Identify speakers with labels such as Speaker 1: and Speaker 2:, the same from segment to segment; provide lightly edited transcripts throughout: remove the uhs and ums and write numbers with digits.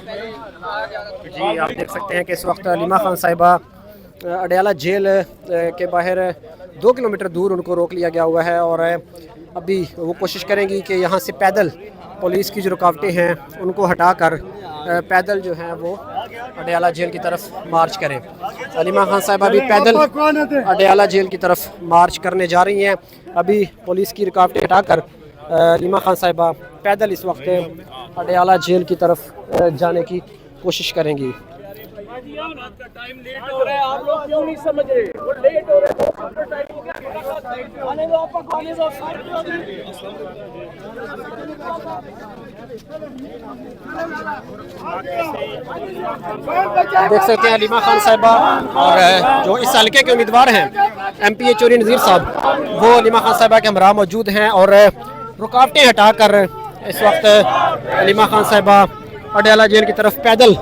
Speaker 1: जी, आप देख सकते हैं कि इस वक्त अलीमा खान साहिबा अडयाला जेल के बाहर 2 किलोमीटर दूर उनको रोक लिया गया हुआ है और अभी वो कोशिश करेंगी कि यहाँ से पैदल पुलिस की जो रुकावटें हैं उनको हटाकर पैदल जो हैं वो अडयाला जेल की तरफ मार्च करें। अलीमा खान साहिबा भी पैदल अडयाला जेल की तरफ मार्च करने जा रही हैं। अभी पुलिस की रुकावटें हटाकर अलीमा खान साहिबा पैदल इस वक्त अडयाला जेल की तरफ जाने की कोशिश करेंगी।
Speaker 2: टाइम लेट हो रहा है, आप लोग क्यों नहीं समझ रहे? वो लेट हो रहा है, आने दो, आपको आने दो।
Speaker 1: देख सकते हैं अलीमा खान साहिबा और जो इस हल्के के उम्मीदवार हैं MPA चोरी नज़ीर साहब, वो अलीमा खान साहिबा के हमरा मौजूद हैं और रुकावटें हटाकर इस वक्त अलीमा खान साहिबा अडयाला जेल की तरफ पैदल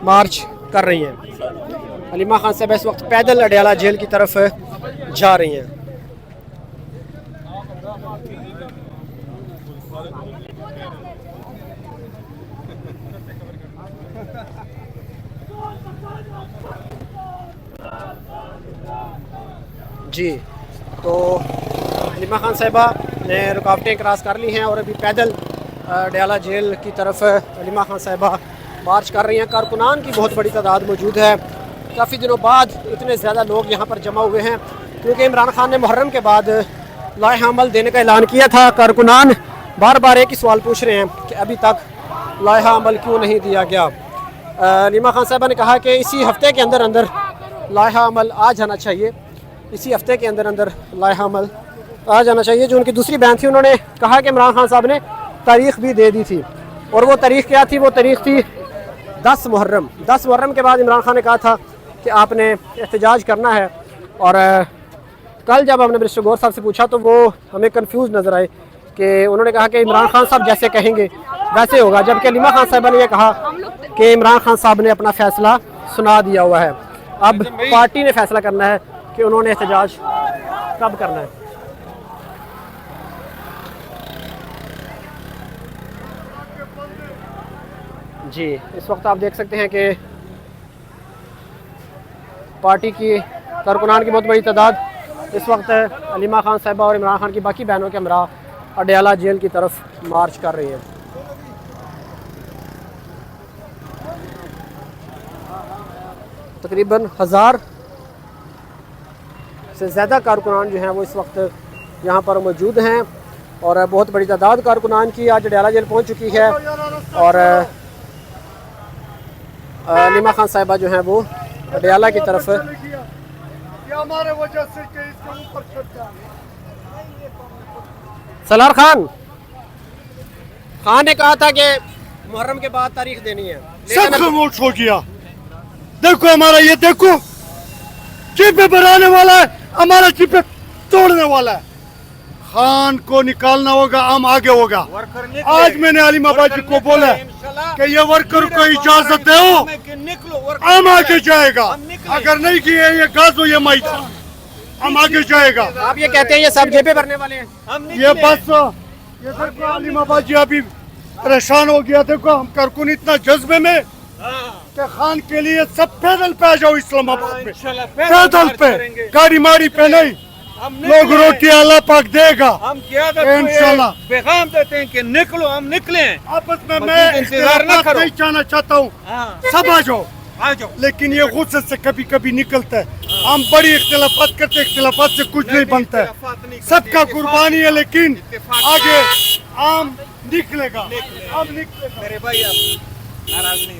Speaker 1: मार्च कर रही हैं। अलीमा खान साहिबा इस वक्त पैदल अडयाला जेल की तरफ जा रही हैं। जी, तो अलीमा खान साहिबा ने रुकावटें क्रॉस कर ली हैं और अभी पैदल अडयाला जेल की तरफ अलीमा खान साहिबा मार्च कर रही हैं। कारकुनान की बहुत बड़ी तादाद मौजूद है। काफ़ी दिनों बाद इतने ज़्यादा लोग यहाँ पर जमा हुए हैं क्योंकि इमरान खान ने मुहर्रम के बाद लाए अमल देने का ऐलान किया था। कारकुनान बार बार एक ही सवाल पूछ रहे हैं कि अभी तक लाए अमल क्यों नहीं दिया गया। अलीमा खान साहिबा ने कहा कि इसी हफ्ते के अंदर अंदर लाए अमल आ जाना चाहिए, इसी हफ्ते के अंदर अंदर लाए अमल आ जाना चाहिए। जो उनकी दूसरी बयान थी, उन्होंने कहा कि इमरान खान साहब ने तारीख भी दे दी थी और वो तारीख क्या थी? वो तारीख थी 10 मुहर्रम। 10 मुहर्रम के बाद इमरान खान ने कहा था कि आपने एहतजाज करना है और कल जब हमने मिनिस्टर गौर साहब से पूछा तो वो हमें कंफ्यूज नज़र आए कि उन्होंने कहा कि इमरान खान साहब जैसे कहेंगे वैसे होगा, जबकि अलीमा खान साहिबा ने यह कहा कि इमरान खान साहब ने अपना फ़ैसला सुना दिया हुआ है। अब पार्टी ने फैसला करना है कि उन्होंने एहतजाज कब करना है। जी, इस वक्त आप देख सकते हैं कि पार्टी की कारकुनान की बहुत बड़ी तादाद इस वक्त अलीमा खान साहिबा और इमरान खान की बाकी बहनों के हमरा अडयाला जेल की तरफ मार्च कर रही है। तकरीबन 1000 से ज़्यादा कारकुनान जो हैं वो इस वक्त यहाँ पर मौजूद हैं और बहुत बड़ी तादाद कारकुनान की आज अडयाला जेल पहुँच चुकी है और अलीमा खान साहिबा जो हैं वो अडयाला की तरफ सलार खान ने कहा था कि मुहर्रम के बाद तारीख देनी है,
Speaker 3: सब खामोश हो गया। देखो हमारा ये देखो चिप बनाने वाला है, हमारा चिप तोड़ने वाला है। खान को निकालना होगा, हम आगे होगा। आज मैंने अलीमा बाजी को बोला कि ये वर्कर को इजाजत दो, हम आगे जाएगा। अगर नहीं किए ये गाजो ये माइट, हम आगे जाएगा।
Speaker 1: आप ये कहते हैं ये सब जेबे भरने वाले हैं?
Speaker 3: ये बस ये देखो अलीमा बाजी अभी परेशान हो गया। देखो हम कारकुन इतना जज्बे में कि खान के लिए सब पैदल पे आ जाओ इस्लामाबाद में, पैदल पे, गाड़ी माड़ी पे नहीं। लोग रोटी अल्लाह पाक देगा।
Speaker 2: हम क्या
Speaker 3: इंशाल्लाह
Speaker 2: पैगाम देते हैं कि निकलो, हम निकले।
Speaker 3: आपस में मैं
Speaker 2: इंतजार न करो,
Speaker 3: नहीं चाहना चाहता हूँ, सब आ जाओ, लेकिन ये गुस्से से कभी कभी निकलता है। हम बड़ी इख्तिलाफात करते, इख्तिलाफात से कुछ नहीं बनता है। सबका कुर्बानी है, लेकिन आगे आम निकलेगा, हम निकलेगा।
Speaker 2: मेरे भाई आप नाराज नहीं